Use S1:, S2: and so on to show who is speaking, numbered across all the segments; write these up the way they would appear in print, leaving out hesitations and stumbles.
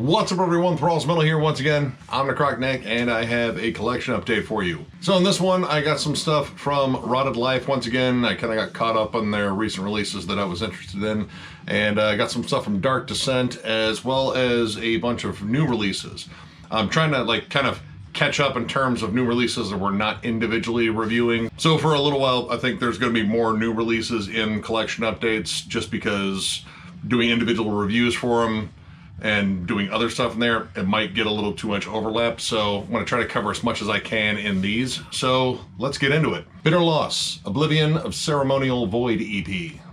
S1: What's up everyone, Thralls Metal here once again. I'm Necrotic, and I have a collection update for you. So in this one, I got some stuff from Rotted Life once again. I kind of got caught up on their recent releases that I was interested in. And I got some stuff from Dark Descent, as well as a bunch of new releases. I'm trying to kind of catch up in terms of new releases that we're not individually reviewing. So for a little while, I think there's going to be more new releases in collection updates, just because doing individual reviews for them and doing other stuff in there, it might get a little too much overlap, so I'm going to try to cover as much as I can in these. So let's get into it. Bitter Loss, Oblivion of Ceremonial Void EP.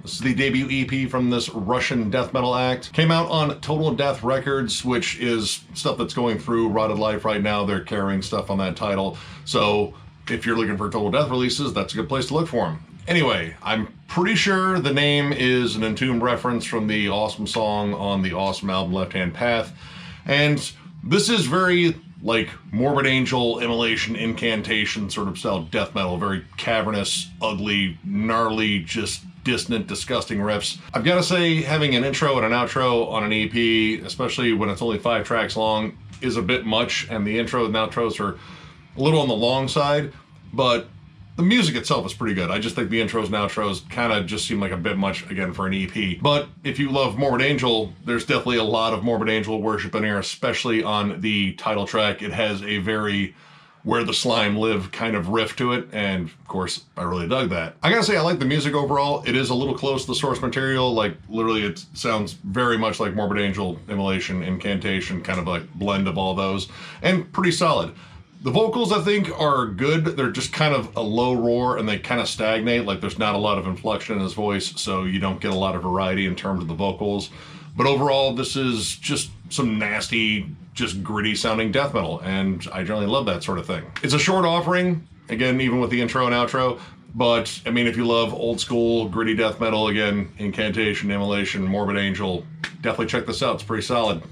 S1: This is the debut EP from this Russian death metal act. Came out on Total Death Records, which is stuff that's going through Rotted Life right now. They're carrying stuff on that title. So if you're looking for Total Death releases, that's a good place to look for them. Anyway, I'm pretty sure the name is an Entombed reference from the awesome song on the awesome album Left Hand Path. And this is very Morbid Angel, Immolation, Incantation sort of style death metal. Very cavernous, ugly, gnarly, just dissonant, disgusting riffs. I've got to say, having an intro and an outro on an EP, especially when it's only 5 tracks long, is a bit much. And the intro and outros are a little on the long side, but the music itself is pretty good. I just think the intros and outros kind of just seem like a bit much, again, for an EP. But if you love Morbid Angel, there's definitely a lot of Morbid Angel worship in here, especially on the title track. It has a very Where the Slime Live kind of riff to it, and of course, I really dug that. I gotta say, I like the music overall. It is a little close to the source material. Literally, it sounds very much like Morbid Angel, Immolation, Incantation, kind of like blend of all those, and pretty solid. The vocals, I think, are good. They're just kind of a low roar, and they kind of stagnate. There's not a lot of inflection in his voice, so you don't get a lot of variety in terms of the vocals. But overall, this is just some nasty, just gritty sounding death metal, and I generally love that sort of thing. It's a short offering, again, even with the intro and outro, but I mean, if you love old school gritty death metal, again, Incantation, Immolation, Morbid Angel, definitely check this out. It's pretty solid.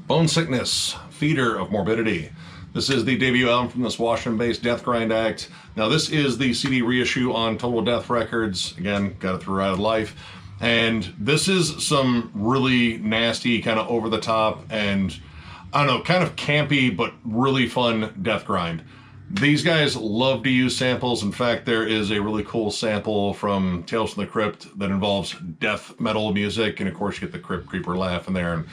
S1: Bone Sickness, Feeder of Morbidity. This is the debut album from this Washington-based death grind act. Now, this is the CD reissue on Total Death Records. Again, got it through Rotted Life. And this is some really nasty, kind of over-the-top, and, I don't know, kind of campy, but really fun death grind. These guys love to use samples. In fact, there is a really cool sample from Tales from the Crypt that involves death metal music, and of course you get the Crypt Creeper laugh in there, and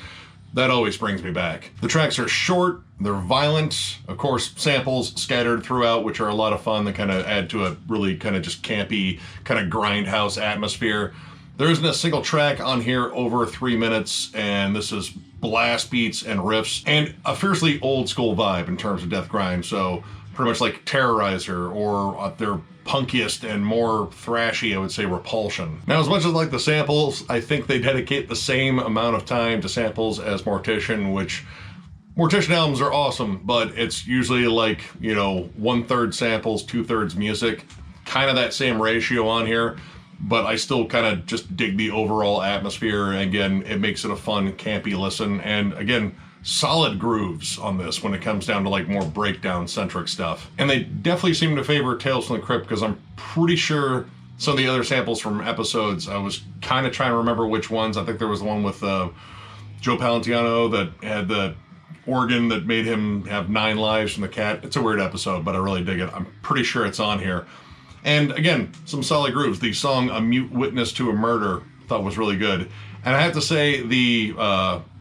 S1: that always brings me back. The tracks are short, they're violent, of course samples scattered throughout, which are a lot of fun. They kind of add to a really kind of just campy, kind of grindhouse atmosphere. There isn't a single track on here over 3 minutes, and this is blast beats and riffs, and a fiercely old school vibe in terms of death grind, so pretty much like Terrorizer, or their punkiest and more thrashy, I would say, Repulsion. Now, as much as I like the samples, I think they dedicate the same amount of time to samples as Mortician, which Mortician albums are awesome, but it's usually 1/3 samples, 2/3 music, kind of that same ratio on here, but I still kind of just dig the overall atmosphere. Again, it makes it a fun, campy listen, and again, solid grooves on this when it comes down to more breakdown-centric stuff. And they definitely seem to favor Tales from the Crypt, because I'm pretty sure some of the other samples from episodes, I was kind of trying to remember which ones. I think there was the one with Joe Palantino that had the organ that made him have 9 lives from the cat. It's a weird episode, but I really dig it. I'm pretty sure it's on here. And again, some solid grooves. The song A Mute Witness to a Murder I thought was really good. And I have to say, the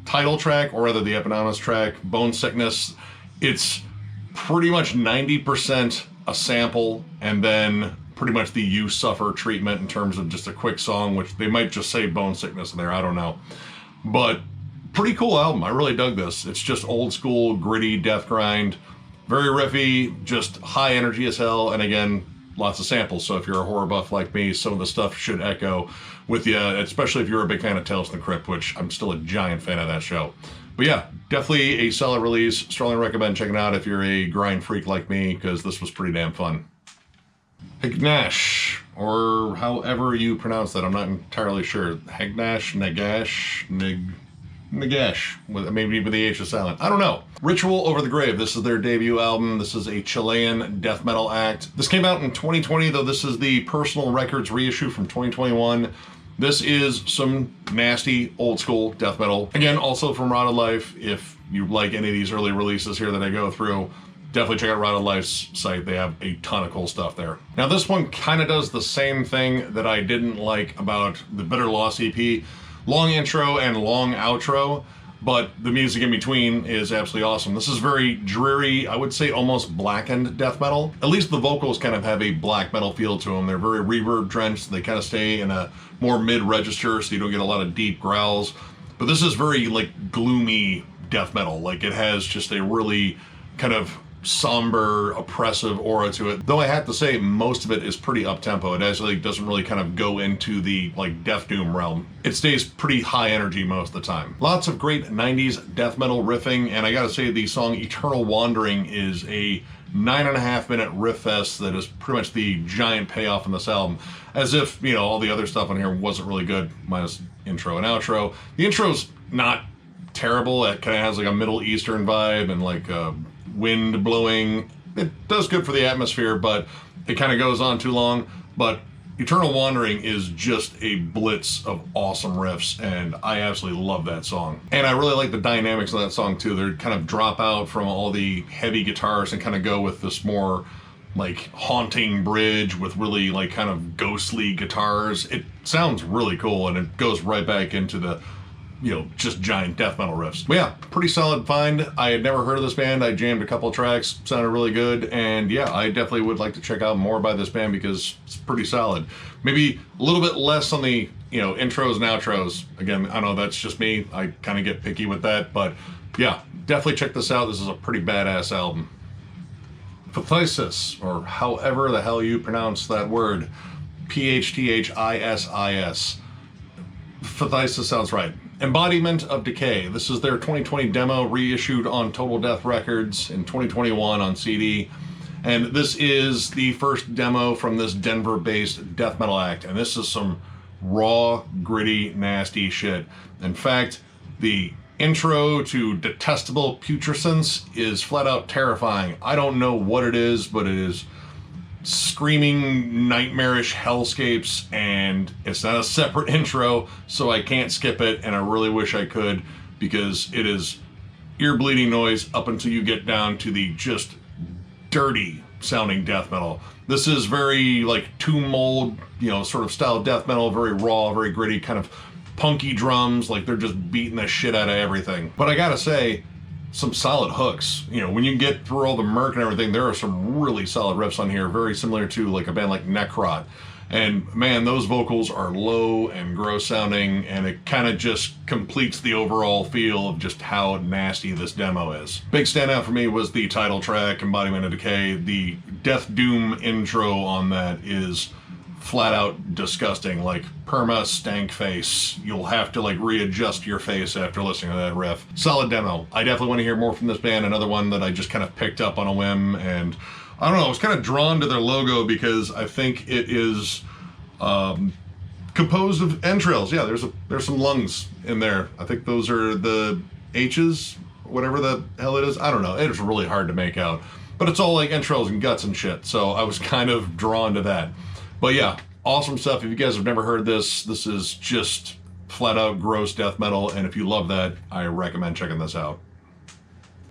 S1: title track, or rather the eponymous track, Bone Sickness, it's pretty much 90% a sample, and then pretty much the You Suffer treatment in terms of just a quick song, which they might just say Bone Sickness in there, I don't know. But pretty cool album. I really dug this. It's just old school, gritty death grind, very riffy, just high energy as hell, and again, lots of samples. So if you're a horror buff like me, some of the stuff should echo with you, especially if you're a big fan of Tales from the Crypt, which I'm still a giant fan of that show. But yeah, definitely a solid release. Strongly recommend checking it out if you're a grind freak like me, because this was pretty damn fun. Ignesh, or however you pronounce that, I'm not entirely sure. Hnagash, Hnagash, maybe with the H is silent. I don't know. Ritual Over the Grave. This is their debut album. This is a Chilean death metal act. This came out in 2020, though this is the Personal Records reissue from 2021. This is some nasty old school death metal. Again, also from Rotted Life. If you like any of these early releases here that I go through, definitely check out Rotted Life's site. They have a ton of cool stuff there. Now this one kind of does the same thing that I didn't like about the Bitter Loss EP. Long intro and long outro, but the music in between is absolutely awesome. This is very dreary, I would say almost blackened death metal. At least the vocals kind of have a black metal feel to them. They're very reverb drenched. They kind of stay in a more mid-register, so you don't get a lot of deep growls. But this is very like gloomy death metal. Like it has just a really kind of somber, oppressive aura to it. Though I have to say most of it is pretty up-tempo. It actually doesn't really kind of go into the like Death Doom realm. It stays pretty high energy most of the time. Lots of great 90s death metal riffing, and I gotta say the song Eternal Wandering is a 9.5-minute riff fest that is pretty much the giant payoff in this album. As if, you know, all the other stuff on here wasn't really good, minus intro and outro. The intro's not terrible. It kind of has like a Middle Eastern vibe and like wind blowing. It does good for the atmosphere, but it kind of goes on too long. But Eternal Wandering is just a blitz of awesome riffs, and I absolutely love that song. And I really like the dynamics of that song too. They kind of drop out from all the heavy guitars and kind of go with this more like haunting bridge with really like kind of ghostly guitars. It sounds really cool, and it goes right back into the, you know, just giant death metal riffs. But yeah, pretty solid find. I had never heard of this band. I jammed a couple of tracks, sounded really good, and yeah, I definitely would like to check out more by this band because it's pretty solid. Maybe a little bit less on the, you know, intros and outros. Again, I know that's just me. I kind of get picky with that, but yeah, definitely check this out. This is a pretty badass album. Phthisis, or however the hell you pronounce that word, Phthisis. Phthisis sounds right. Embodiment of Decay. This is their 2020 demo, reissued on Total Death Records in 2021 on CD. And this is the first demo from this Denver-based death metal act. And this is some raw, gritty, nasty shit. In fact, the intro to Detestable Putrescence is flat out terrifying. I don't know what it is, but it is screaming, nightmarish hellscapes, and it's not a separate intro, so I can't skip it, and I really wish I could, because it is ear-bleeding noise up until you get down to the just dirty sounding death metal. This is very like Tomb Mold, you know, sort of style death metal, very raw, very gritty, kind of punky drums, like they're just beating the shit out of everything. But I gotta say, some solid hooks. You know, when you get through all the murk and everything, there are some really solid riffs on here, very similar to like a band like Necrotic. And man, those vocals are low and gross sounding, and it kind of just completes the overall feel of just how nasty this demo is. Big standout for me was the title track, Embodiment of Decay. The Death Doom intro on that is flat out disgusting, like perma stank face. You'll have to like readjust your face after listening to that riff. Solid demo. I definitely want to hear more from this band. Another one that I just kind of picked up on a whim, and I don't know, I was kind of drawn to their logo because I think it is composed of entrails. Yeah, there's some lungs in there. I think those are the H's, whatever the hell it is. I don't know. It's really hard to make out, but it's all like entrails and guts and shit. So I was kind of drawn to that. But yeah, awesome stuff. If you guys have never heard this, this is just flat out gross death metal, and if you love that, I recommend checking this out.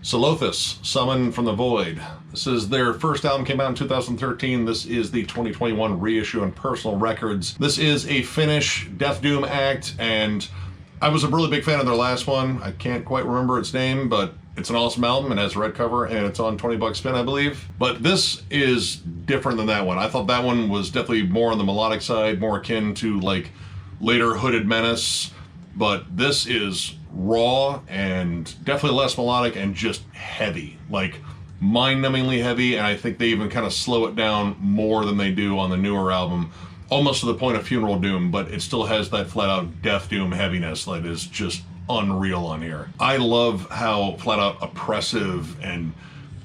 S1: Solothus, Summon from the Void. This is their first album, came out in 2013. This is the 2021 reissue on Personal Records. This is a Finnish death doom act, and I was a really big fan of their last one. I can't quite remember its name, but it's an awesome album. It has a red cover, and it's on 20 bucks spin, I believe. But this is different than that one. I thought that one was definitely more on the melodic side, more akin to like later Hooded Menace. But this is raw and definitely less melodic and just heavy, like mind-numbingly heavy. And I think they even kind of slow it down more than they do on the newer album, almost to the point of Funeral Doom, but it still has that flat-out Death Doom heaviness that is just unreal on here. I love how flat-out oppressive and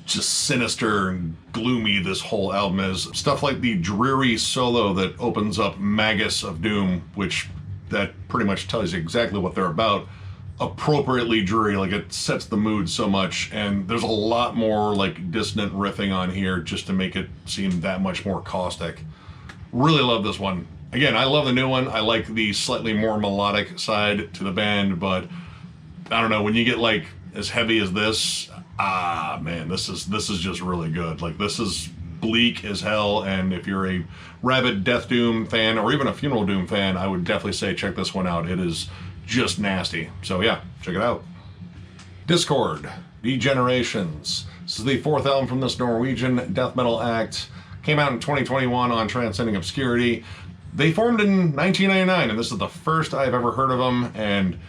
S1: just sinister and gloomy this whole album is. Stuff like the dreary solo that opens up Magus of Doom, which that pretty much tells you exactly what they're about. Appropriately dreary, like it sets the mood so much, and there's a lot more like dissonant riffing on here just to make it seem that much more caustic. Really love this one. Again, I love the new one. I like the slightly more melodic side to the band, but I don't know, when you get like as heavy as this, man, this is just really good. Like, this is bleak as hell, and if you're a rabid Death Doom fan or even a Funeral Doom fan, I would definitely say check this one out. It is just nasty. So yeah, check it out. Diskord Degenerations. This is the 4th album from this Norwegian death metal act. Came out in 2021 on Transcending Obscurity. They formed in 1999, and this is the first I've ever heard of them, and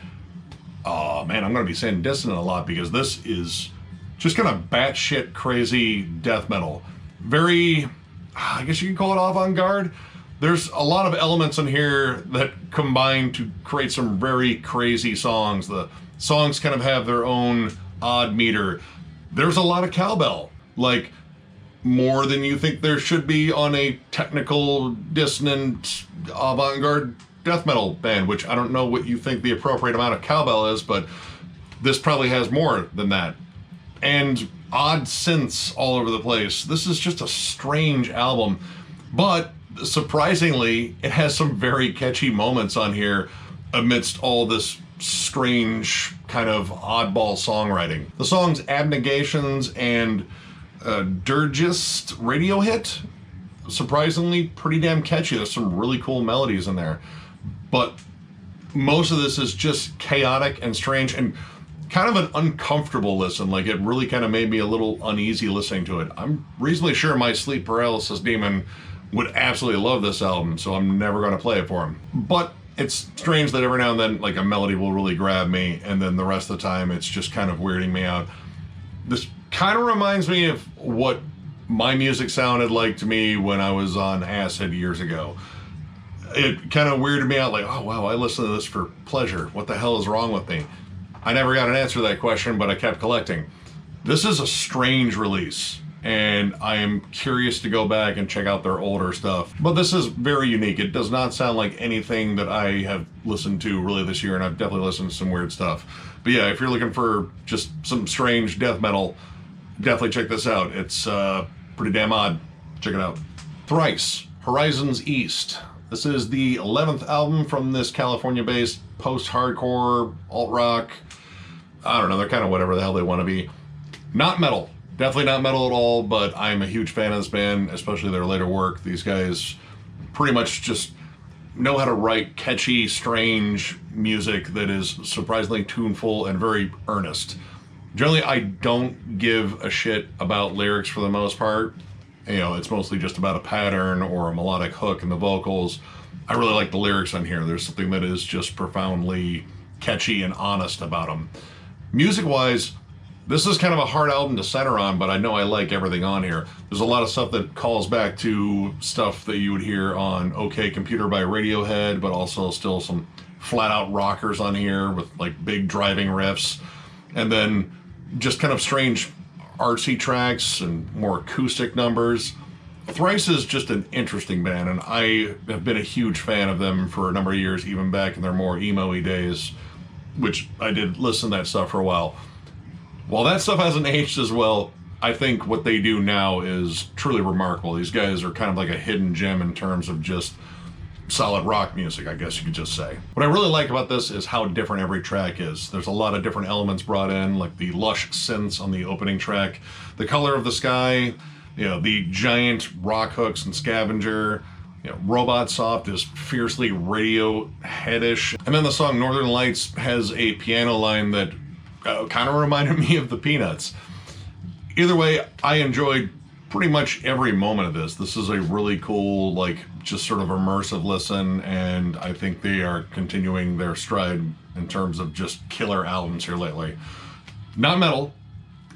S1: oh man, I'm going to be saying Dissonant a lot because this is just kind of batshit crazy death metal. Very, I guess you could call it avant-garde. There's a lot of elements in here that combine to create some very crazy songs. The songs kind of have their own odd meter. There's a lot of cowbell, like more than you think there should be on a technical, dissonant, avant-garde death metal band, which I don't know what you think the appropriate amount of cowbell is, but this probably has more than that. And odd synths all over the place. This is just a strange album, but surprisingly, it has some very catchy moments on here amidst all this strange kind of oddball songwriting. The songs Abnegations and Dirgist Radio Hit, surprisingly pretty damn catchy. There's some really cool melodies in there, but most of this is just chaotic and strange and kind of an uncomfortable listen. Like, it really kind of made me a little uneasy listening to it. I'm reasonably sure my sleep paralysis demon would absolutely love this album, so I'm never going to play it for him. But it's strange that every now and then, like, a melody will really grab me, and then the rest of the time it's just kind of weirding me out. This kind of reminds me of what my music sounded like to me when I was on acid years ago. It kind of weirded me out, like, oh wow, I listen to this for pleasure. What the hell is wrong with me? I never got an answer to that question, but I kept collecting. This is a strange release, and I am curious to go back and check out their older stuff. But this is very unique. It does not sound like anything that I have listened to really this year, and I've definitely listened to some weird stuff. But yeah, if you're looking for just some strange death metal, definitely check this out. It's pretty damn odd. Check it out. Thrice, Horizons East. This is the 11th album from this California-based post-hardcore, alt-rock, I don't know, they're kind of whatever the hell they want to be. Not metal. Definitely not metal at all, but I'm a huge fan of this band, especially their later work. These guys pretty much just know how to write catchy, strange music that is surprisingly tuneful and very earnest. Generally, I don't give a shit about lyrics for the most part. You know, it's mostly just about a pattern or a melodic hook in the vocals. I really like the lyrics on here. There's something that is just profoundly catchy and honest about them. Music-wise, this is kind of a hard album to center on, but I know I like everything on here. There's a lot of stuff that calls back to stuff that you would hear on OK Computer by Radiohead, but also still some flat-out rockers on here with like big driving riffs. And then just kind of strange artsy tracks and more acoustic numbers. Thrice is just an interesting band, and I have been a huge fan of them for a number of years, even back in their more emo-y days, which I did listen to that stuff for a while. While that stuff hasn't aged as well, I think what they do now is truly remarkable. These guys are kind of like a hidden gem in terms of just solid rock music, I guess you could just say. What I really like about this is how different every track is. There's a lot of different elements brought in, like the lush synths on the opening track, the color of the sky, you know, the giant rock hooks and Scavenger. You know, Robot Soft is fiercely Radiohead-ish. And then the song Northern Lights has a piano line that kind of reminded me of the Peanuts. Either way, I enjoyed pretty much every moment of this. This is a really cool, like, just sort of immersive listen, and I think they are continuing their stride in terms of just killer albums here lately. Not metal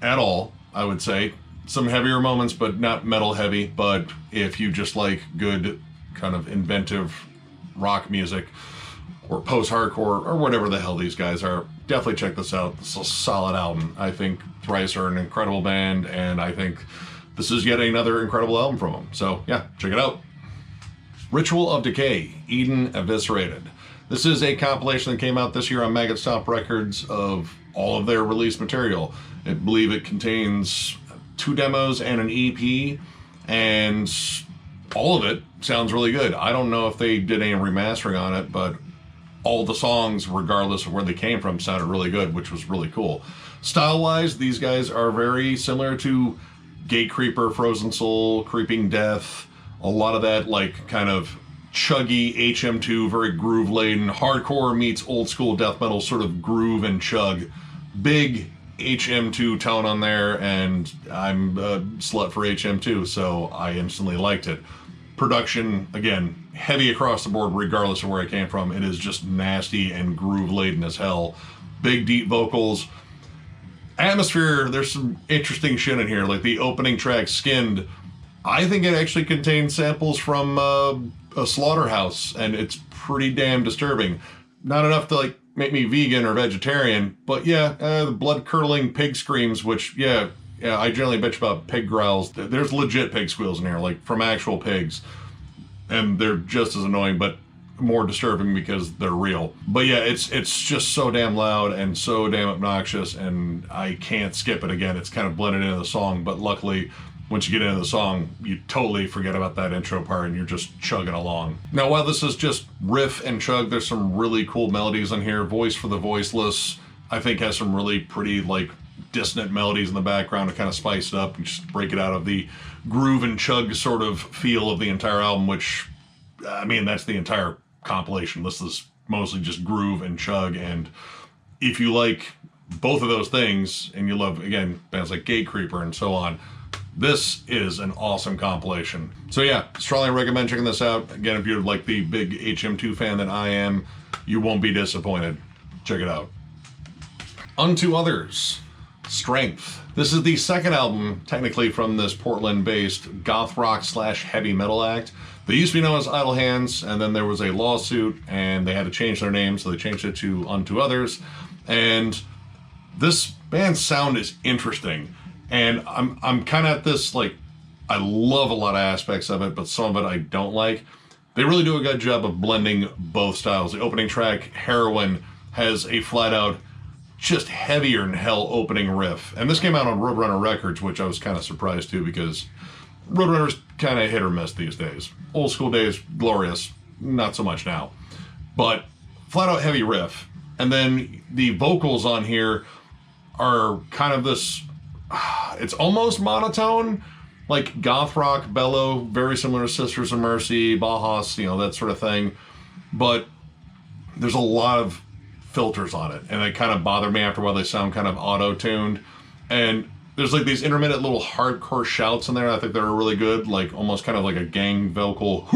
S1: at all, I would say. Some heavier moments, but not metal heavy. But if you just like good kind of inventive rock music or post-hardcore or whatever the hell these guys are, definitely check this out. It's a solid album. I think Thrice are an incredible band, and I think this is yet another incredible album from them. So yeah, check it out. Ritual of Decay, Eden Eviscerated. This is a compilation that came out this year on Maggot Stomp Records of all of their released material. I believe it contains 2 demos and an EP, and all of it sounds really good. I don't know if they did any remastering on it, but all the songs, regardless of where they came from, sounded really good, which was really cool. Style-wise, these guys are very similar to Gatecreeper, Frozen Soul, Creeping Death, a lot of that like kind of chuggy HM2, very groove-laden, hardcore meets old school death metal sort of groove and chug. Big HM2 tone on there, and I'm a slut for HM2, so I instantly liked it. Production, again, heavy across the board regardless of where it came from. It is just nasty and groove-laden as hell. Big, deep vocals. Atmosphere, there's some interesting shit in here, like the opening track, Skinned. I think it actually contains samples from a slaughterhouse, and it's pretty damn disturbing. Not enough to like make me vegan or vegetarian, but yeah, the blood-curdling pig screams, which, yeah, I generally bitch about pig growls. There's legit pig squeals in here, like from actual pigs, and they're just as annoying, but more disturbing because they're real. But yeah, it's just so damn loud and so damn obnoxious, and I can't skip it again. It's kind of blended into the song, but luckily, once you get into the song, you totally forget about that intro part and you're just chugging along. Now, while this is just riff and chug, there's some really cool melodies in here. Voice for the Voiceless, I think, has some really pretty, like, dissonant melodies in the background to kind of spice it up and just break it out of the groove and chug sort of feel of the entire album, which, I mean, that's the entire compilation. This is mostly just groove and chug, and if you like both of those things and you love, again, bands like Gatecreeper and so on, this is an awesome compilation. So yeah, strongly recommend checking this out. Again, if you're like the big HM2 fan that I am, you won't be disappointed. Check it out. Unto Others, Strength. This is the second album, technically, from this Portland-based goth rock / heavy metal act. They used to be known as Idle Hands, and then there was a lawsuit, and they had to change their name, so they changed it to Unto Others. And this band's sound is interesting, and I'm kind of at this, like, I love a lot of aspects of it, but some of it I don't like. They really do a good job of blending both styles. The opening track, Heroin, has a flat-out, just heavier than hell opening riff. And this came out on Roadrunner Records, which I was kind of surprised too, because Roadrunner's kind of hit or miss these days. Old school days, glorious. Not so much now. But flat out heavy riff. And then the vocals on here are kind of this, it's almost monotone, like goth rock, bellow, very similar to Sisters of Mercy, Bauhaus, you know, that sort of thing. But there's a lot of filters on it, and they kind of bother me after a while. They sound kind of auto-tuned, and there's like these intermittent little hardcore shouts in there. I think they're really good, like almost kind of like a gang vocal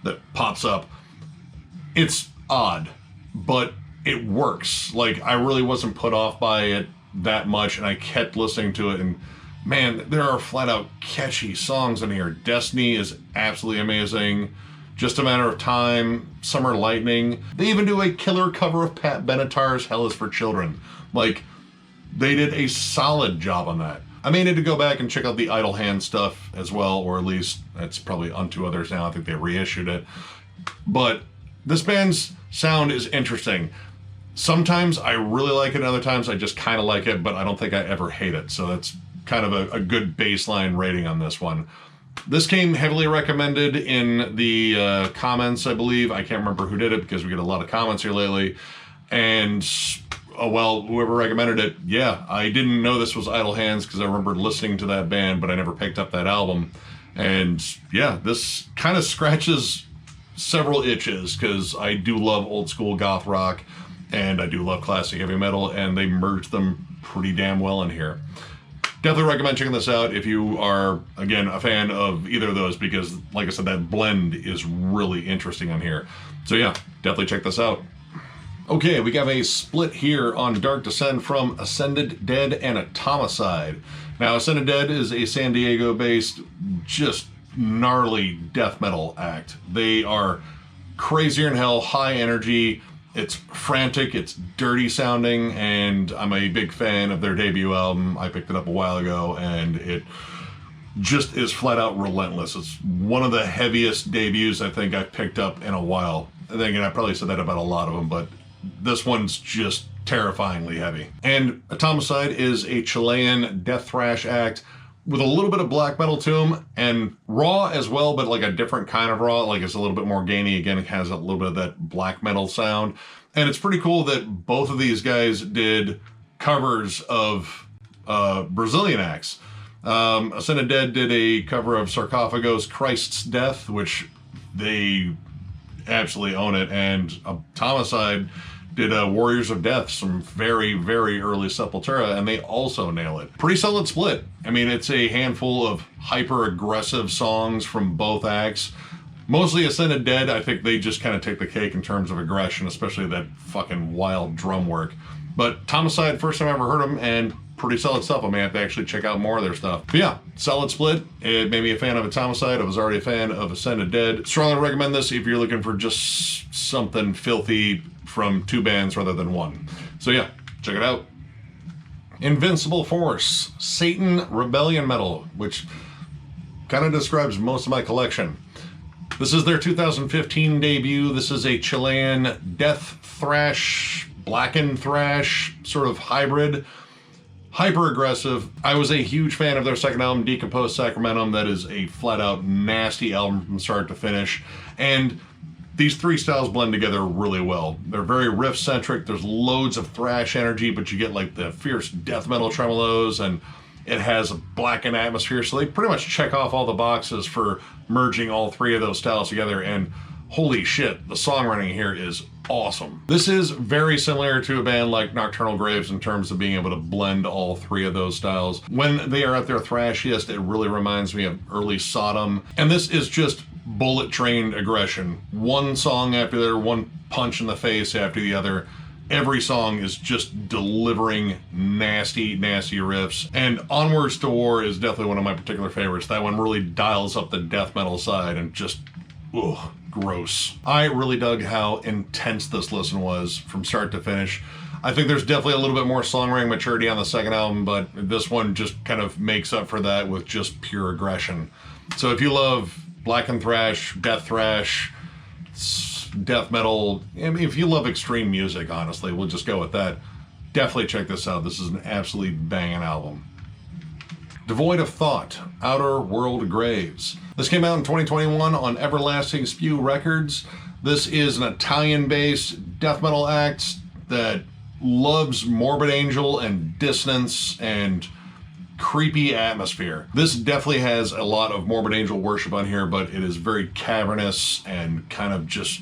S1: that pops up. It's odd, but it works. Like, I really wasn't put off by it that much, and I kept listening to it, and man, there are flat out catchy songs in here. Destiny is absolutely amazing. Just a Matter of Time, Summer Lightning. They even do a killer cover of Pat Benatar's Hell is for Children. Like, they did a solid job on that. I may need to go back and check out the Idle Hand stuff as well, or at least that's probably Unto Others now. I think they reissued it. But this band's sound is interesting. Sometimes I really like it, and other times I just kind of like it, but I don't think I ever hate it. So that's kind of a good baseline rating on this one. This came heavily recommended in the comments, I believe. I can't remember who did it because we get a lot of comments here lately. And, oh, well, whoever recommended it, yeah, I didn't know this was Idle Hands because I remember listening to that band, but I never picked up that album. And, yeah, this kind of scratches several itches because I do love old school goth rock and I do love classic heavy metal, and they merged them pretty damn well in here. Definitely recommend checking this out if you are, again, a fan of either of those, because, like I said, that blend is really interesting on here. So yeah, definitely check this out. Okay, we got a split here on Dark Descent from Ascended Dead and Atomicide. Now, Ascended Dead is a San Diego-based, just gnarly death metal act. They are crazier than hell, high energy. It's frantic, it's dirty sounding, and I'm a big fan of their debut album. I picked it up a while ago, and it just is flat out relentless. It's one of the heaviest debuts I think I've picked up in a while. And again, I probably said that about a lot of them, but this one's just terrifyingly heavy. And Atomicide is a Chilean death thrash act with a little bit of black metal to them, and raw as well, but like a different kind of raw. Like it's a little bit more gainy. Again, it has a little bit of that black metal sound. And it's pretty cool that both of these guys did covers of Brazilian acts. Ascended Dead did a cover of Sarcoughagus' Christ's Death, which they absolutely own it. And Atomicide did Warriors of Death, some very, very early Sepultura, and they also nail it. Pretty solid split. I mean, it's a handful of hyper-aggressive songs from both acts. Mostly Ascended Dead, I think they just kind of take the cake in terms of aggression, especially that fucking wild drum work. But Atomicide, first time I ever heard them, and pretty solid stuff. I may have to actually check out more of their stuff. But yeah, solid split. It made me a fan of Atomicide. I was already a fan of Ascended Dead. Strongly recommend this if you're looking for just something filthy from two bands rather than one. So yeah, check it out. Invincible Force, Satan Rebellion Metal, which kind of describes most of my collection. This is their 2015 debut. This is a Chilean death thrash, blackened thrash sort of hybrid. Hyper aggressive. I was a huge fan of their second album, Decomposed Sacramentum. That is a flat out nasty album from start to finish. And these three styles blend together really well. They're very riff centric. There's loads of thrash energy, but you get like the fierce death metal tremolos, and it has a blackened atmosphere. So they pretty much check off all the boxes for merging all three of those styles together. And holy shit, the songwriting here is awesome. This is very similar to a band like Nocturnal Graves in terms of being able to blend all three of those styles. When they are at their thrashiest, it really reminds me of early Sodom. And this is just bullet-trained aggression. One song after the other, one punch in the face after the other. Every song is just delivering nasty, nasty riffs. And Onwards to War is definitely one of my particular favorites. That one really dials up the death metal side and just, ugh, gross. I really dug how intense this listen was from start to finish. I think there's definitely a little bit more songwriting maturity on the second album, but this one just kind of makes up for that with just pure aggression. So if you love blackened thrash, death thrash, death metal, I mean, if you love extreme music, honestly, we'll just go with that. Definitely check this out. This is an absolutely banging album. Devoid of Thought, Outer World Graves. This came out in 2021 on Everlasting Spew Records. This is an Italian-based death metal act that loves Morbid Angel and dissonance and creepy atmosphere. This definitely has a lot of Morbid Angel worship on here, but it is very cavernous and kind of just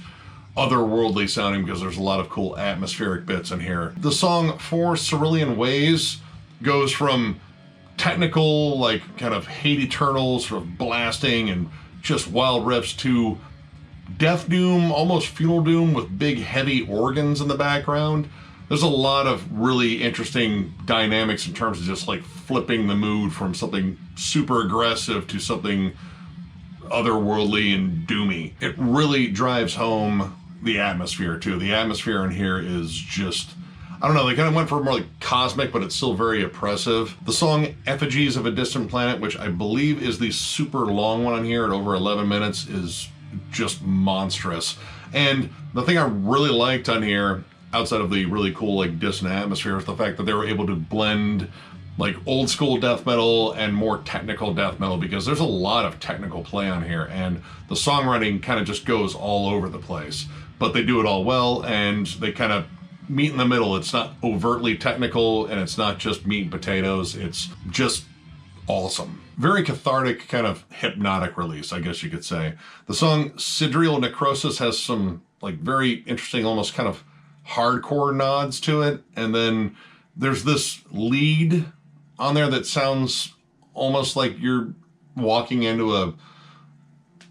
S1: otherworldly sounding because there's a lot of cool atmospheric bits in here. The song Four Cerulean Ways goes from technical, like kind of hate eternal sort of blasting and just wild riffs to death doom, almost funeral doom with big heavy organs in the background. There's a lot of really interesting dynamics in terms of just like flipping the mood from something super aggressive to something otherworldly and doomy. It really drives home the atmosphere too. The atmosphere in here is just, I don't know, they kind of went for more like cosmic, but it's still very oppressive. The song Effigies of a Distant Planet, which I believe is the super long one on here at over 11 minutes, is just monstrous. And the thing I really liked on here, outside of the really cool like dissonant atmosphere, is the fact that they were able to blend like old school death metal and more technical death metal, because there's a lot of technical play on here and the songwriting kind of just goes all over the place. But they do it all well, and they kind of meet in the middle. It's not overtly technical, and it's not just meat and potatoes. It's just awesome. Very cathartic, kind of hypnotic release, I guess you could say. The song Sidrial Necrosis has some like very interesting, almost kind of hardcore nods to it. And then there's this lead on there that sounds almost like you're walking into a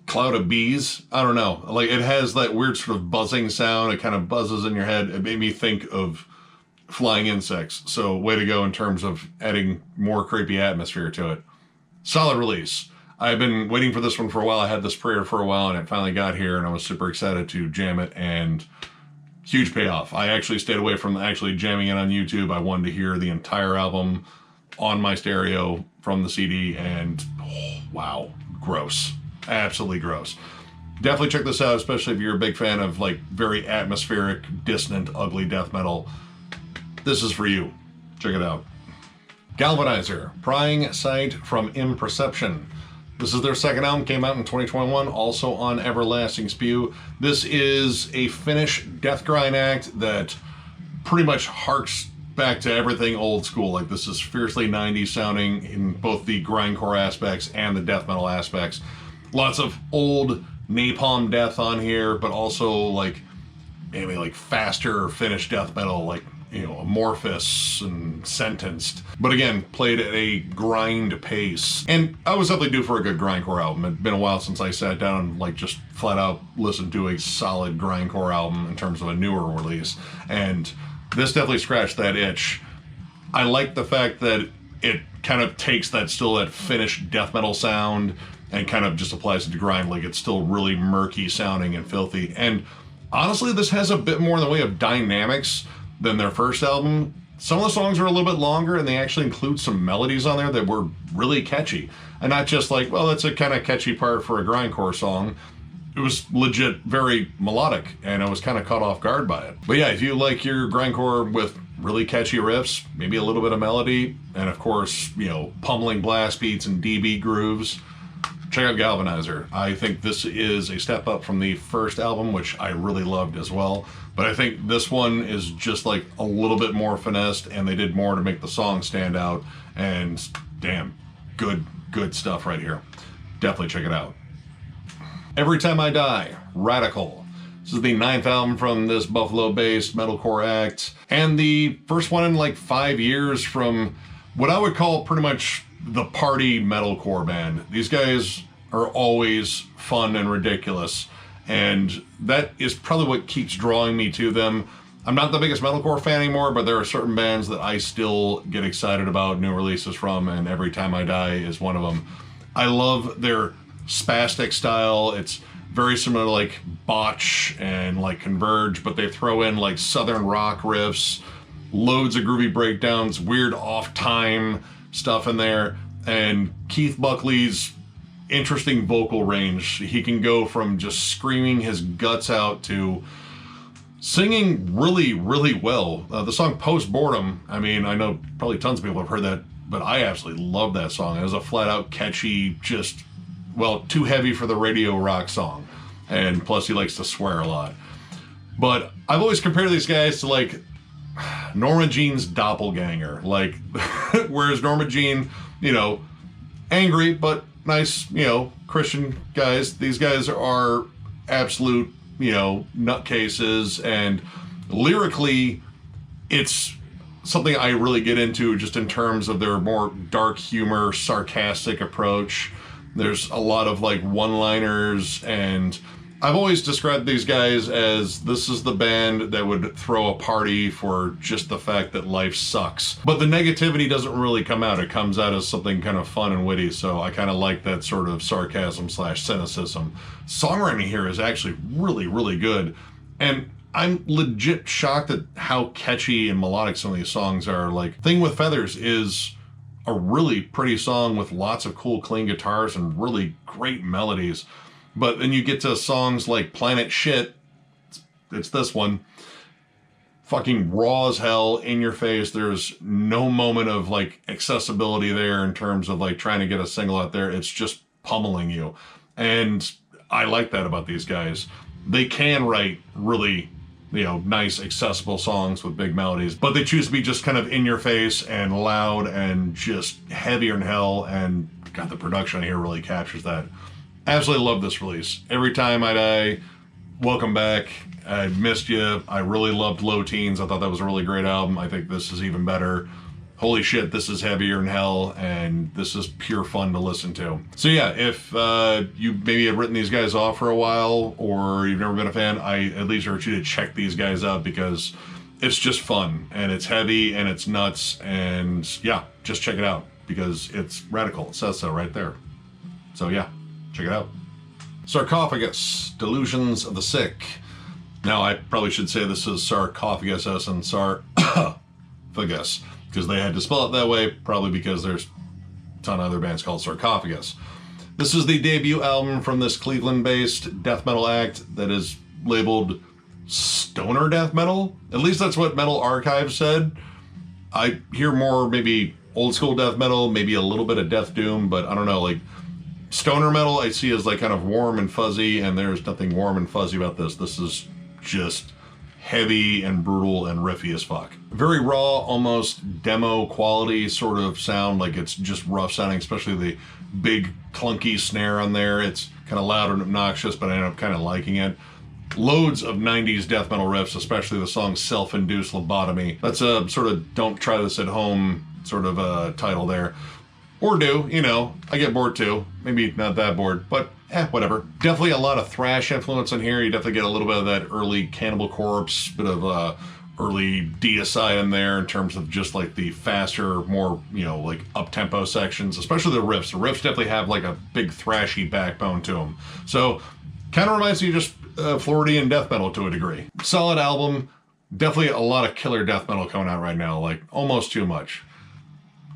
S1: cloud of bees. I don't know. Like it has that weird sort of buzzing sound. It kind of buzzes in your head. It made me think of flying insects. So way to go in terms of adding more creepy atmosphere to it. Solid release. I've been waiting for this one for a while. I had this prayer for a while and it finally got here and I was super excited to jam it, and huge payoff. I actually stayed away from actually jamming it on YouTube. I wanted to hear the entire album on my stereo from the CD, and oh, wow, gross. Absolutely gross. Definitely check this out, especially if you're a big fan of like very atmospheric, dissonant, ugly death metal. This is for you. Check it out. Galvanizer, Prying Sight from Impreception. This is their second album, came out in 2021, also on Everlasting Spew. This is a Finnish death grind act that pretty much harks back to everything old school. Like, this is fiercely 90s sounding in both the grindcore aspects and the death metal aspects. Lots of old napalm death on here, but also like maybe like faster Finnish death metal, like, you know, Amorphous and Sentenced. But again, played at a grind pace. And I was definitely due for a good grindcore album. It'd been a while since I sat down and like just flat out listened to a solid grindcore album in terms of a newer release. And this definitely scratched that itch. I like the fact that it kind of takes that Finnish death metal sound and kind of just applies it to grind. Like, it's still really murky sounding and filthy. And honestly, this has a bit more in the way of dynamics than their first album. Some of the songs are a little bit longer, and they actually include some melodies on there that were really catchy. And not just like, well, that's a kind of catchy part for a grindcore song. It was legit very melodic, and I was kind of caught off guard by it. But yeah, if you like your grindcore with really catchy riffs, maybe a little bit of melody, and of course, you know, pummeling blast beats and D-beat grooves, check out Galvanizer. I think this is a step up from the first album, which I really loved as well. But I think this one is just like a little bit more finessed, and they did more to make the song stand out. And damn, good stuff right here. Definitely check it out. Every Time I Die, Radical. This is the 9th album from this Buffalo-based metalcore act, and the first one in like 5 years from what I would call pretty much the party metalcore band. These guys are always fun and ridiculous, and that is probably what keeps drawing me to them. I'm not the biggest metalcore fan anymore, but there are certain bands that I still get excited about new releases from, and Every Time I Die is one of them. I love their spastic style. It's very similar to like Botch and like Converge, but they throw in like southern rock riffs, loads of groovy breakdowns, weird off-time stuff in there, and Keith Buckley's interesting vocal range. He can go from just screaming his guts out to singing really, really well. The song Post-Boredom, I mean, I know probably tons of people have heard that, but I absolutely love that song. It was a flat-out catchy, just, well, too heavy for the radio rock song. And plus he likes to swear a lot. But I've always compared these guys to like Norma Jean's doppelganger. Like, whereas Norma Jean, you know, angry but nice, you know, Christian guys, these guys are absolute, you know, nutcases, and lyrically it's something I really get into just in terms of their more dark humor, sarcastic approach. There's a lot of like one-liners, and I've always described these guys as this is the band that would throw a party for just the fact that life sucks. But the negativity doesn't really come out. It comes out as something kind of fun and witty, so I kind of like that sort of sarcasm / cynicism. Songwriting here is actually really, really good, and I'm legit shocked at how catchy and melodic some of these songs are. Like, Thing with Feathers is a really pretty song with lots of cool, clean guitars and really great melodies. But then you get to songs like Planet Shit, it's this one, fucking raw as hell, in your face. There's no moment of like accessibility there in terms of like trying to get a single out there. It's just pummeling you. And I like that about these guys. They can write really, you know, nice, accessible songs with big melodies, but they choose to be just kind of in your face and loud and just heavier than hell. And God, the production here really captures that. Absolutely love this release. Every Time I Die, welcome back. I missed you. I really loved Low Teens. I thought that was a really great album. I think this is even better. Holy shit, this is heavier than hell, and this is pure fun to listen to. So yeah, if you maybe had written these guys off for a while, or you've never been a fan, I at least urge you to check these guys out, because it's just fun, and it's heavy, and it's nuts, and yeah, just check it out, because it's radical. It says so right there. So yeah, check it out. Sarcoughagus, Delusions of the Sick. Now, I probably should say this is Sarcoughagus as in Sarcoughagus, because they had to spell it that way, probably because there's a ton of other bands called Sarcoughagus. This is the debut album from this Cleveland-based death metal act that is labeled stoner death metal. At least that's what Metal Archive said. I hear more maybe old school death metal, maybe a little bit of death doom, but I don't know, like stoner metal I see as like kind of warm and fuzzy, and there's nothing warm and fuzzy about this. This is just heavy and brutal and riffy as fuck. Very raw, almost demo quality sort of sound, like it's just rough sounding, especially the big clunky snare on there. It's kind of loud and obnoxious, but I end up kind of liking it. Loads of 90s death metal riffs, especially the song Self-Induced Lobotomy. That's a sort of don't try this at home sort of title there. Or do, you know, I get bored too. Maybe not that bored, but whatever. Definitely a lot of thrash influence in here. You definitely get a little bit of that early Cannibal Corpse, bit of early Deicide in there in terms of just like the faster, more, you know, like up-tempo sections, especially the riffs. The riffs definitely have like a big thrashy backbone to them. So kind of reminds me of just Floridian death metal to a degree. Solid album. Definitely a lot of killer death metal coming out right now, like almost too much.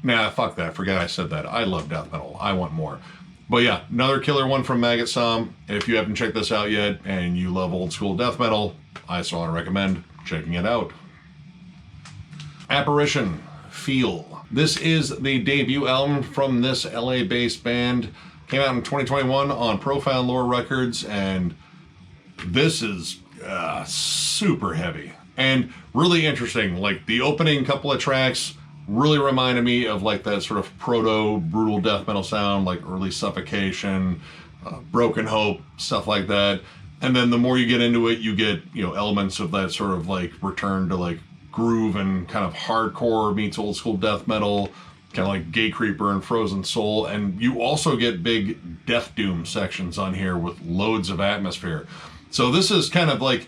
S1: Nah, fuck that. Forget I said that. I love death metal. I want more. But yeah, another killer one from Maggot Som. If you haven't checked this out yet and you love old school death metal, I strongly recommend checking it out. Apparition Feel. This is the debut album from this LA-based band. Came out in 2021 on Profound Lore Records, and this is super heavy and really interesting. Like the opening couple of tracks really reminded me of like that sort of proto brutal death metal sound, like early Suffocation, Broken Hope, stuff like that. And then the more you get into it, you get, you know, elements of that sort of like return to like groove and kind of hardcore meets old school death metal, kind of like Gay Creeper and Frozen Soul. And you also get big death doom sections on here with loads of atmosphere. So this is kind of like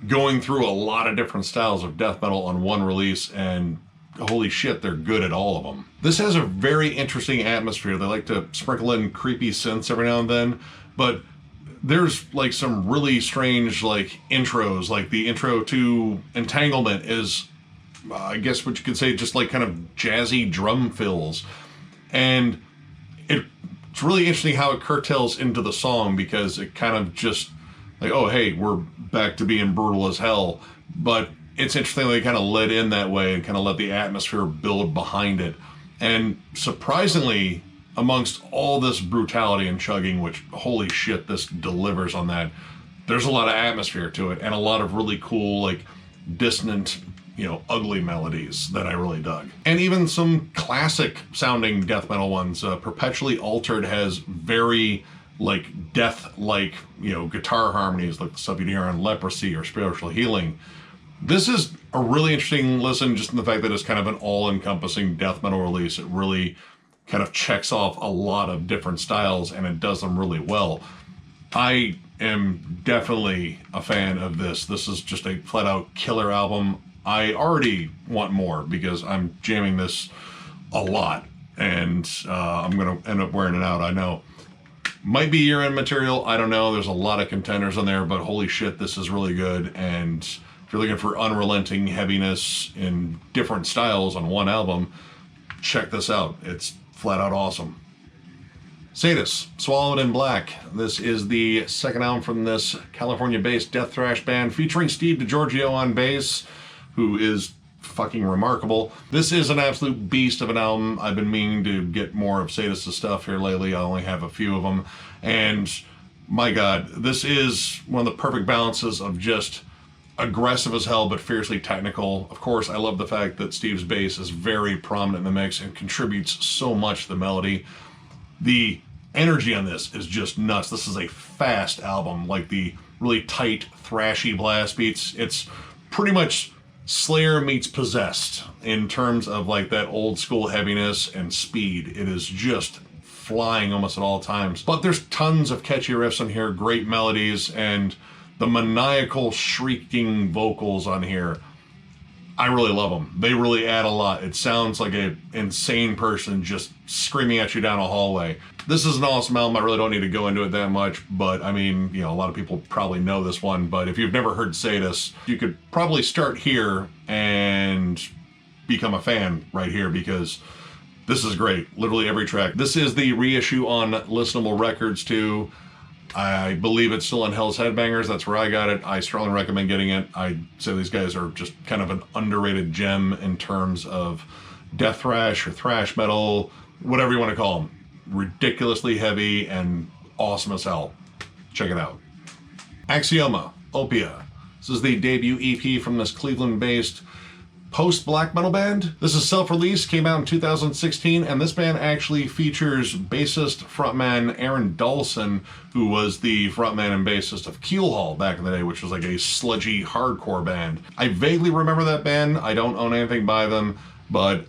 S1: going through a lot of different styles of death metal on one release, and holy shit, they're good at all of them. This has a very interesting atmosphere. They like to sprinkle in creepy synths every now and then, but there's like some really strange like intros, like the intro to Entanglement is, I guess what you could say, just like kind of jazzy drum fills. And it's really interesting how it curtails into the song, because it kind of just like, oh, hey, we're back to being brutal as hell. But it's interesting they kind of let in that way and kind of let the atmosphere build behind it. And surprisingly, amongst all this brutality and chugging, which holy shit, this delivers on that, there's a lot of atmosphere to it and a lot of really cool, like dissonant, you know, ugly melodies that I really dug. And even some classic sounding death metal ones. Perpetually Altered has very like death-like, you know, guitar harmonies like the stuff you'd hear on Leprosy or Spiritual Healing. This is a really interesting listen, just in the fact that it's kind of an all-encompassing death metal release. It really kind of checks off a lot of different styles, and it does them really well. I am definitely a fan of this. This is just a flat-out killer album. I already want more because I'm jamming this a lot, and I'm going to end up wearing it out, I know. Might be year-end material, I don't know. There's a lot of contenders on there, but holy shit, this is really good. And if you're looking for unrelenting heaviness in different styles on one album, check this out. It's flat out awesome. Sadus, Swallowed in Black. This is the second album from this California-based death thrash band featuring Steve DiGiorgio on bass, who is fucking remarkable. This is an absolute beast of an album. I've been meaning to get more of Sadus' stuff here lately. I only have a few of them. And my God, this is one of the perfect balances of just aggressive as hell, but fiercely technical. Of course, I love the fact that Steve's bass is very prominent in the mix and contributes so much to the melody. The energy on this is just nuts. This is a fast album, like the really tight, thrashy blast beats. It's pretty much Slayer meets Possessed in terms of like that old school heaviness and speed. It is just flying almost at all times. But there's tons of catchy riffs on here, great melodies, and the maniacal shrieking vocals on here, I really love them. They really add a lot. It sounds like an insane person just screaming at you down a hallway. This is an awesome album. I really don't need to go into it that much, but I mean, you know, a lot of people probably know this one, but if you've never heard Sadus, you could probably start here and become a fan right here, because this is great. Literally every track. This is the reissue on Listenable Records too. I believe it's still on Hell's Headbangers. That's where I got it. I strongly recommend getting it. I'd say these guys are just kind of an underrated gem in terms of death thrash or thrash metal, whatever you want to call them. Ridiculously heavy and awesome as hell. Check it out. Axioma Opia. This is the debut EP from this Cleveland-based post-black metal band. This is self-released, came out in 2016, and this band actually features bassist frontman Aaron Dawson, who was the frontman and bassist of Keelhaul back in the day, which was like a sludgy hardcore band. I vaguely remember that band. I don't own anything by them, but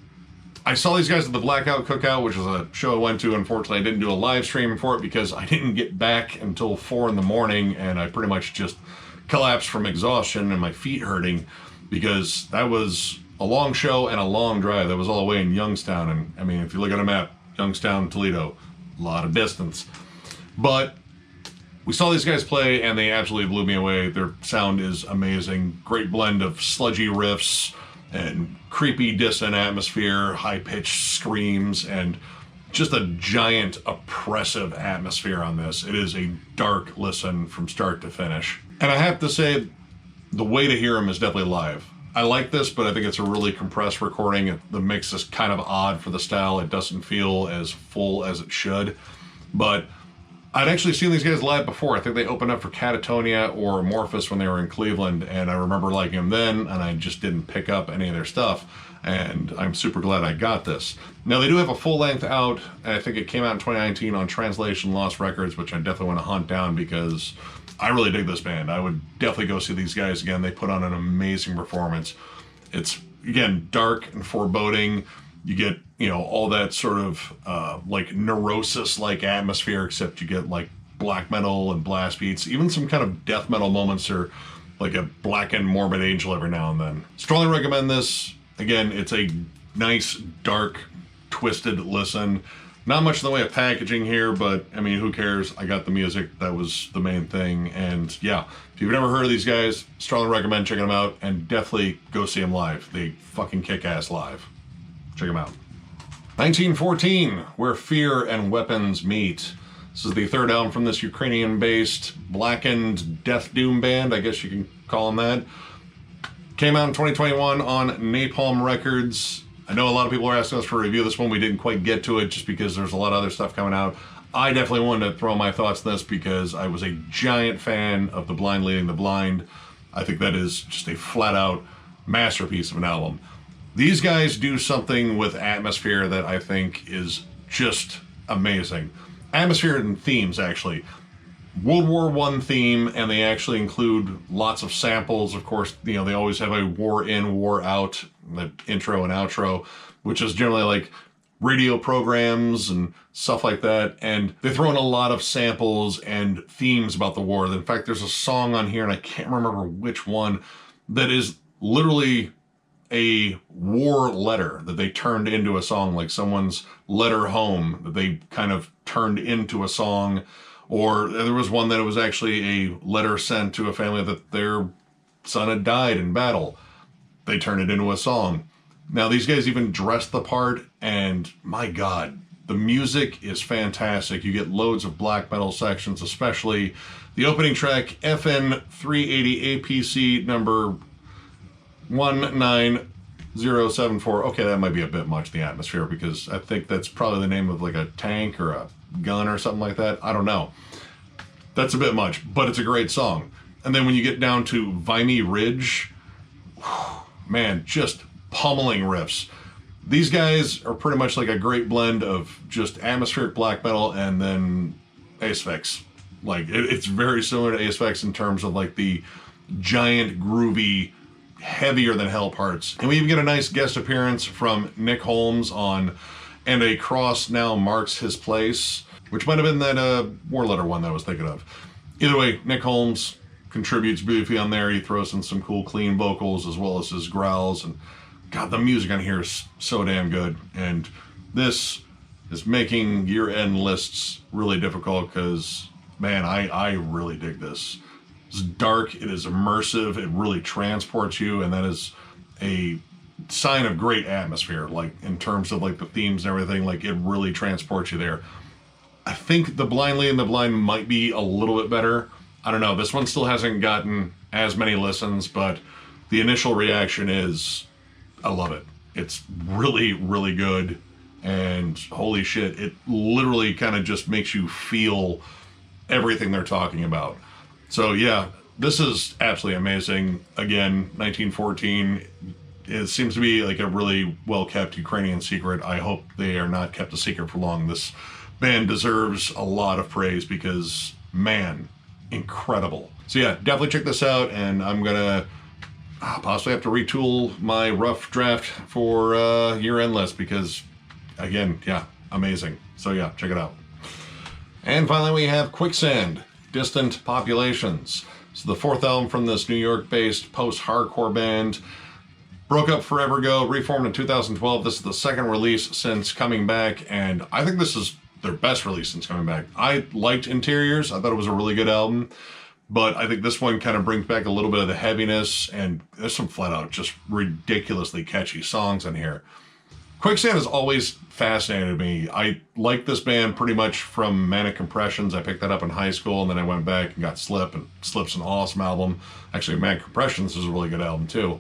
S1: I saw these guys at the Blackout Cookout, which is a show I went to. Unfortunately, I didn't do a live stream for it because I didn't get back until 4 in the morning, and I pretty much just collapsed from exhaustion and my feet hurting, because that was a long show and a long drive. That was all the way in Youngstown. And I mean, if you look at a map, Youngstown, Toledo, a lot of distance. But we saw these guys play and they absolutely blew me away. Their sound is amazing. Great blend of sludgy riffs and creepy dissonant atmosphere, high-pitched screams, and just a giant oppressive atmosphere on this. It is a dark listen from start to finish. And I have to say, the way to hear them is definitely live. I like this, but I think it's a really compressed recording. The mix is kind of odd for the style. It doesn't feel as full as it should. But I'd actually seen these guys live before. I think they opened up for Catatonia or Amorphous when they were in Cleveland, and I remember liking them then, and I just didn't pick up any of their stuff. And I'm super glad I got this. Now, they do have a full length out. I think it came out in 2019 on Translation Lost Records, which I definitely want to hunt down because I really dig this band. I would definitely go see these guys again. They put on an amazing performance. It's, again, dark and foreboding. You get, you know, all that sort of like neurosis-like atmosphere, except you get like black metal and blast beats. Even some kind of death metal moments, or like a blackened Morbid Angel every now and then. Strongly recommend this. Again, it's a nice, dark, twisted listen. Not much in the way of packaging here, but I mean, who cares? I got the music. That was the main thing. And yeah, if you've never heard of these guys, strongly recommend checking them out, and definitely go see them live. They fucking kick ass live. Check them out. 1914, Where Fear and Weapons Meet. This is the third album from this Ukrainian-based blackened death doom band, I guess you can call them that. Came out in 2021 on Napalm Records. I know a lot of people are asking us for a review of this one. We didn't quite get to it just because there's a lot of other stuff coming out. I definitely wanted to throw my thoughts on this because I was a giant fan of The Blind Leading the Blind. I think that is just a flat-out masterpiece of an album. These guys do something with atmosphere that I think is just amazing. Atmosphere and themes, actually. World War I theme, and they actually include lots of samples. Of course, you know, they always have a war in, war out, the intro and outro, which is generally like radio programs and stuff like that. And they throw in a lot of samples and themes about the war. In fact, there's a song on here, and I can't remember which one, that is literally a war letter that they turned into a song, like someone's letter home that they kind of turned into a song. Or there was one that it was actually a letter sent to a family that their son had died in battle. They turned it into a song. Now, these guys even dressed the part, and my God, the music is fantastic. You get loads of black metal sections, especially the opening track, FN 380 APC number 19074. Okay, that might be a bit much, the atmosphere, because I think that's probably the name of like a tank or a gun or something like that. I don't know. That's a bit much, but it's a great song. And then when you get down to Vimy Ridge, man, just pummeling riffs. These guys are pretty much like a great blend of just atmospheric black metal and then Asphyx. Like, it's very similar to Asphyx in terms of like the giant, groovy, heavier than hell parts. And we even get a nice guest appearance from Nick Holmes on And a Cross Now Marks His Place, which might have been that War Letter one that I was thinking of. Either way, Nick Holmes contributes beautifully on there. He throws in some cool, clean vocals as well as his growls. And God, the music on here is so damn good. And this is making year-end lists really difficult because, man, I really dig this. It's dark, it is immersive, it really transports you, and that is a sign of great atmosphere, like in terms of like the themes and everything. Like, it really transports you there. I think The Blind Leading the Blind might be a little bit better. I don't know, this one still hasn't gotten as many listens, but the initial reaction is, I love it. It's really, really good. And holy shit, it literally kind of just makes you feel everything they're talking about. So yeah, this is absolutely amazing. Again, 1914. It seems to be like a really well-kept Ukrainian secret. I hope they are not kept a secret for long. This band deserves a lot of praise because, man, incredible. So yeah, definitely check this out, and I'm gonna possibly have to retool my rough draft for year-end list because, again, yeah, amazing. So yeah, check it out. And finally we have Quicksand, Distant Populations. So the fourth album from this New York-based post-hardcore band. Broke up forever ago, reformed in 2012. This is the second release since coming back, and I think this is their best release since coming back. I liked Interiors. I thought it was a really good album, but I think this one kind of brings back a little bit of the heaviness, and there's some flat out just ridiculously catchy songs in here. Quicksand has always fascinated me. I liked this band pretty much from Manic Compressions. I picked that up in high school, and then I went back and got Slip, and Slip's an awesome album. Actually, Manic Compressions is a really good album too.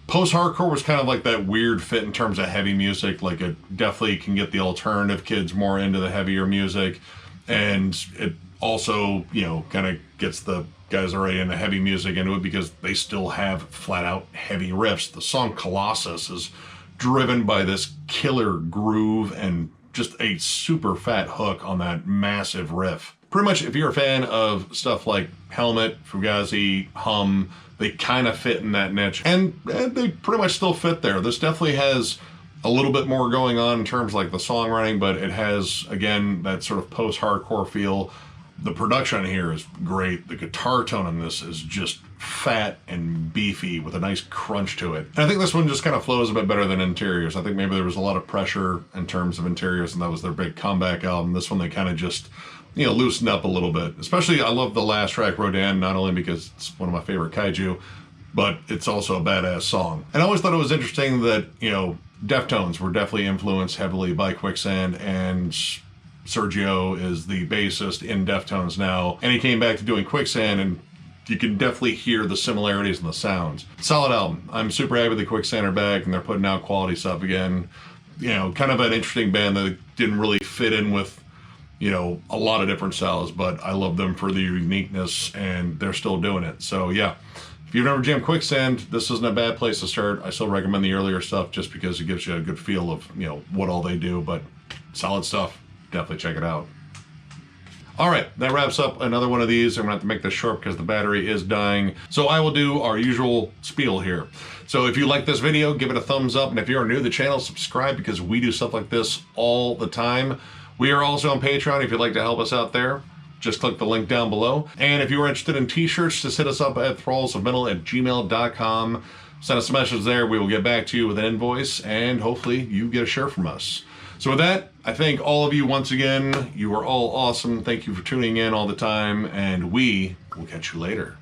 S1: Post-hardcore was kind of like that weird fit in terms of heavy music. Like, it definitely can get the alternative kids more into the heavier music, and it also, you know, kind of gets the guys already into heavy music into it because they still have flat-out heavy riffs. The song Colossus is driven by this killer groove and just a super fat hook on that massive riff. Pretty much, if you're a fan of stuff like Helmet, Fugazi, Hum, they kind of fit in that niche, and they pretty much still fit there. This definitely has a little bit more going on in terms of like the songwriting, but it has, again, that sort of post-hardcore feel. The production here is great. The guitar tone on this is just fat and beefy with a nice crunch to it. And I think this one just kind of flows a bit better than Interiors. I think maybe there was a lot of pressure in terms of Interiors, and that was their big comeback album. This one, they kind of just, you know, loosened up a little bit. Especially, I love the last track, Rodan, not only because it's one of my favorite kaiju, but it's also a badass song. And I always thought it was interesting that, you know, Deftones were definitely influenced heavily by Quicksand, and Sergio is the bassist in Deftones now, and he came back to doing Quicksand, and you can definitely hear the similarities in the sounds. Solid album. I'm super happy the Quicksand are back, and they're putting out quality stuff again. You know, kind of an interesting band that didn't really fit in with, you know, a lot of different styles, but I love them for their uniqueness, and they're still doing it. So yeah, if you've never jammed Quicksand, this isn't a bad place to start. I still recommend the earlier stuff just because it gives you a good feel of, you know, what all they do, but solid stuff. Definitely check it out. All right, that wraps up another one of these. I'm gonna have to make this short because the battery is dying. So I will do our usual spiel here. So if you like this video, give it a thumbs up. And if you're new to the channel, subscribe because we do stuff like this all the time. We are also on Patreon if you'd like to help us out there. Just click the link down below. And if you're interested in t-shirts, just hit us up at thrallsofmetal@gmail.com. Send us a message there. We will get back to you with an invoice, and hopefully you get a shirt from us. So with that, I thank all of you once again. You are all awesome. Thank you for tuning in all the time, and we will catch you later.